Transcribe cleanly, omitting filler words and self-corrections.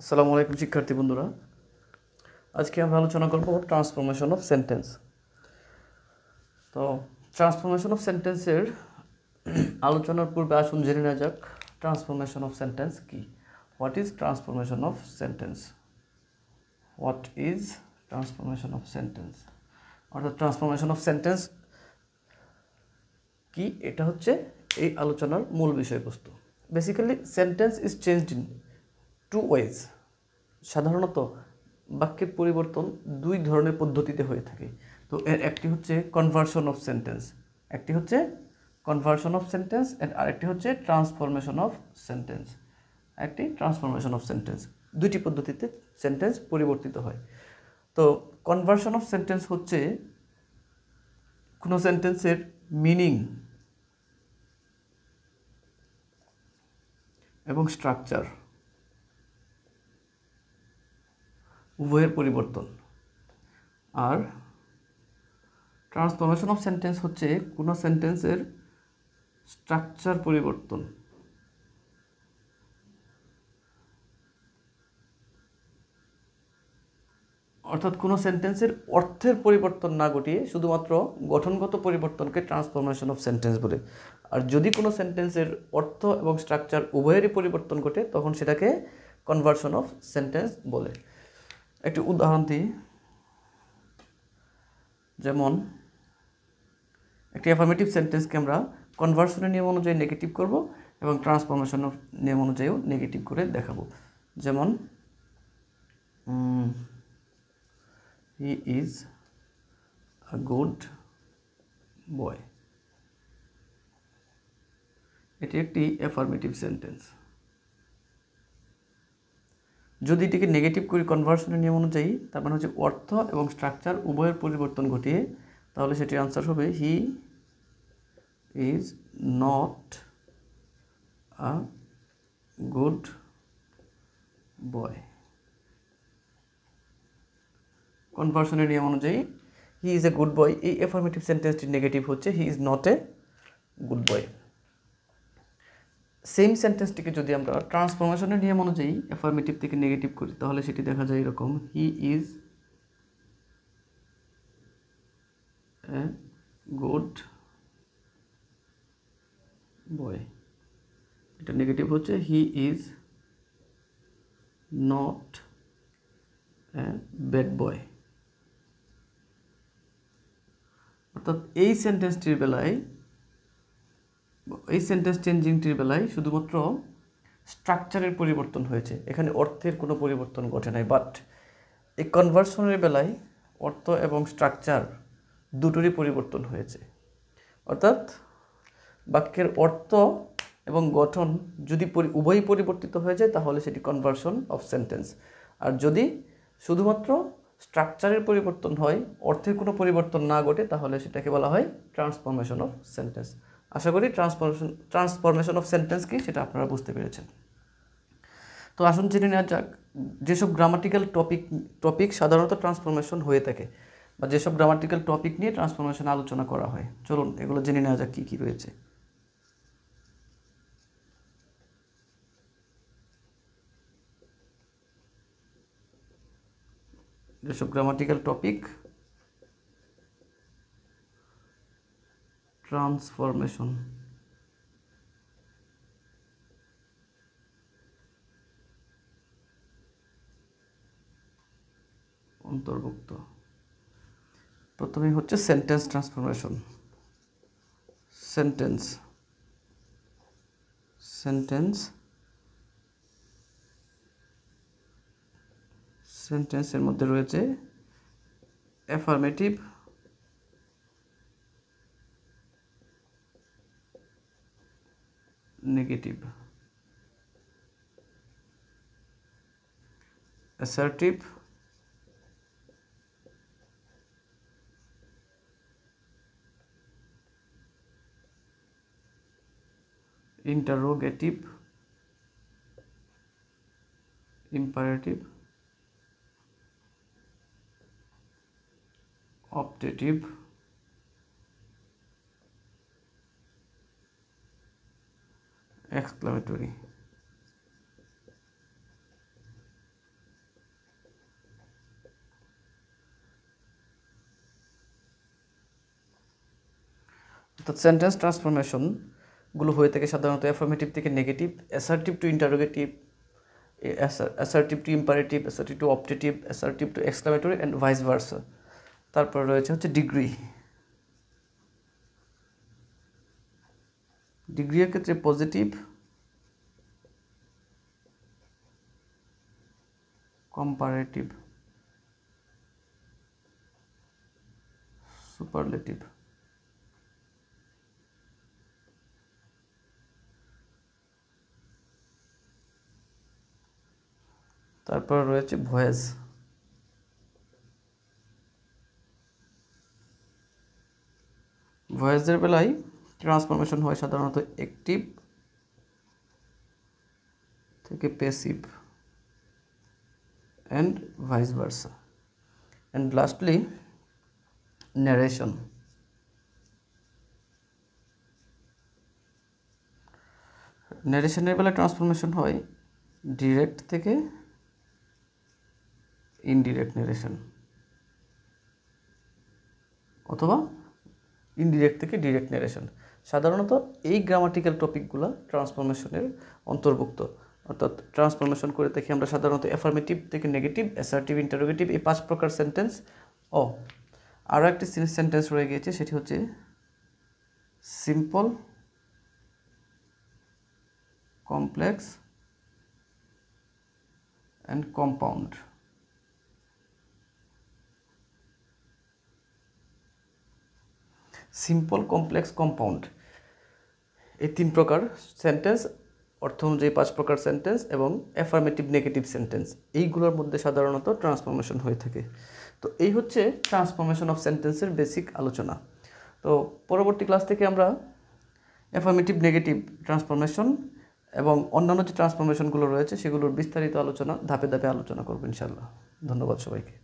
আসসালামু আলাইকুম শিক্ষার্থী বন্ধুরা। আজকে আমরা আলোচনা করব ট্রান্সফরমেশন অফ সেন্টেন্স। তো ট্রান্সফরমেশন অফ সেন্টেন্সের আলোচনার পূর্বে আসুন জেনে নেওয়া যাক ট্রান্সফরমেশন অফ সেন্টেন্স কি। What is transformation of sentence? What is transformation of sentence অর্থাৎ ট্রান্সফরমেশন অফ সেন্টেন্স কি, এটা হচ্ছে এই আলোচনার মূল বিষয়বস্তু। Basically sentence is changed in two ways. সাধারণত বাক্যের পরিবর্তন দুই ধরনের পদ্ধতিতে হয়ে থাকে। তো এর একটি হচ্ছে কনভার্সন অফ সেন্টেন্স, একটি হচ্ছে কনভার্সন অফ সেন্টেন্স এর আরেকটি হচ্ছে ট্রান্সফরমেশন অফ সেন্টেন্স। একটি ট্রান্সফরমেশন অফ সেন্টেন্স, দুইটি পদ্ধতিতে সেন্টেন্স পরিবর্তিত হয়। তো কনভার্সন অফ সেন্টেন্স হচ্ছে কোনো সেন্টেন্সের মিনিং এবং স্ট্রাকচার উভয়ের পরিবর্তন। আর ট্রান্সফরমেশন অফ সেন্টেন্স হচ্ছে কোনো সেন্টেন্সের স্ট্রাকচার পরিবর্তন। অর্থাৎ কোনো সেন্টেন্সের অর্থের পরিবর্তন না ঘটিয়ে শুধুমাত্র গঠনগত পরিবর্তনকে ট্রান্সফরমেশন অফ সেন্টেন্স বলে। আর যদি কোনো সেন্টেন্সের অর্থ এবং স্ট্রাকচার উভয়েরই পরিবর্তন ঘটে তখন সেটাকে কনভার্সন অফ সেন্টেন্স বলে। একটি উদাহরণ দিই, যেমন একটি অ্যাফার্মেটিভ সেন্টেন্সকে আমরা কনভার্সনের নিয়ম অনুযায়ী নেগেটিভ করব এবং ট্রান্সফরমেশন অফ নিয়ম অনুযায়ীও নেগেটিভ করে দেখাবো। যেমন হি ইজ আ গুড বয়, এটি একটি অ্যাফার্মেটিভ সেন্টেন্স। যদি এটিকে নেগেটিভ করি কনভার্সনের নিয়ম অনুযায়ী, তার মানে হচ্ছে অর্থ এবং স্ট্রাকচার উভয়ের পরিবর্তন ঘটিয়ে, তাহলে সেটির আনসার হবে he is not a good boy. কনভার্সনের নিয়ম অনুযায়ী হি ইজ এ গুড বয়, এই অ্যাফার্মেটিভ সেন্টেন্সটির নেগেটিভ হচ্ছে he is not a good boy. Same সেন্টেন্সটিকে যদি আমরা ট্রান্সফরমেশনের নিয়ম অনুযায়ী অ্যাফার্মেটিভ থেকে নেগেটিভ করি তাহলে সেটি দেখা যায় এরকম, হি ইজ এ গুড বয়। এটা নেগেটিভ হচ্ছে he is not a bad boy. অর্থাৎ এই সেন্টেন্সটির বেলায়, এই সেন্টেন্স চেঞ্জিংটির বেলায় শুধুমাত্র স্ট্রাকচারের পরিবর্তন হয়েছে, এখানে অর্থের কোনো পরিবর্তন ঘটে নাই। বাট এই কনভার্সনের বেলায় অর্থ এবং স্ট্রাকচার দুটোরই পরিবর্তন হয়েছে। অর্থাৎ বাক্যের অর্থ এবং গঠন যদি উভয়ই পরিবর্তিত হয়ে যায় তাহলে সেটি কনভার্সন অফ সেন্টেন্স। আর যদি শুধুমাত্র স্ট্রাকচারের পরিবর্তন হয়, অর্থের কোনো পরিবর্তন না ঘটে, তাহলে সেটাকে বলা হয় ট্রান্সফরমেশন অফ সেন্টেন্স। আশা করি ট্রান্সফরমেশন অফ সেন্টেন্স কি সেটা আপনারা বুঝতে পেরেছেন। তো আসুন জেনে নেওয়া যাক যেসব গ্রামাটিক্যাল টপিক সাধারণত ট্রান্সফরমেশন হয়ে থাকে, বা যেসব গ্রামাটিক্যাল টপিক নিয়ে ট্রান্সফরমেশন আলোচনা করা হয়। চলুন এগুলো জেনে নেওয়া যাক কী কী রয়েছে। যেসব গ্রামাটিক্যাল টপিক ট্রান্সফরমেশন অন্তর্ভুক্ত, প্রথমেই হচ্ছে সেন্টেন্স ট্রান্সফরমেশন। সেন্টেন্সের মধ্যে রয়েছে affirmative, negative, assertive, interrogative, imperative, optative, exclamatory. তো সেন্টেন্স ট্রান্সফরমেশনগুলো হয়ে থাকে সাধারণত অ্যাফার্মেটিভ থেকে negative, assertive two interrogative, assertive two imperative, assertive two optative, assertive two exclamatory and vice versa. তারপর রয়েছে হচ্ছে ডিগ্রি। ডিগ্রির ক্ষেত্রে পজিটিভ, কম্পারেটিভ, সুপারলেটিভ। তারপর রয়েছে ভয়েস। ভয়েসের বেলায় ট্রান্সফরমেশন হয় সাধারণত অ্যাক্টিভ থেকে passive and vice versa. And lastly narration. ন্যারেশনের বেলায় ট্রান্সফরমেশন হয় ডিরেক্ট থেকে ইনডিরেক্ট ন্যারেশন, অথবা ইনডিরেক্ট থেকে ডিরেক্ট ন্যারেশন। সাধারণত এই গ্রামাটিক্যাল টপিকগুলো ট্রান্সফরমেশনের অন্তর্ভুক্ত। অর্থাৎ ট্রান্সফরমেশন করে দেখি আমরা সাধারণত অ্যাফার্মেটিভ থেকে নেগেটিভ, অ্যাসার্টিভ, ইন্টারোগেটিভ, এই 5 প্রকার সেন্টেন্স। আরও একটি সেন্টেন্স রয়ে গিয়েছে, সেটি হচ্ছে simple, complex and compound. Simple, complex, compound, এই 3 প্রকার সেন্টেন্স, অর্থ অনুযায়ী 5 প্রকার সেন্টেন্স এবং অ্যাফার্মেটিভ নেগেটিভ সেন্টেন্স, এইগুলোর মধ্যে সাধারণত ট্রান্সফরমেশন হয়ে থাকে। তো এই হচ্ছে ট্রান্সফরমেশন অফ সেন্টেন্সের বেসিক আলোচনা। তো পরবর্তী ক্লাস থেকে আমরা অ্যাফার্মেটিভ নেগেটিভ ট্রান্সফরমেশন এবং অন্যান্য যে ট্রান্সফরমেশনগুলো রয়েছে সেগুলোর বিস্তারিত আলোচনা ধাপে ধাপে আলোচনা করব ইনশাআল্লাহ। ধন্যবাদ সবাইকে।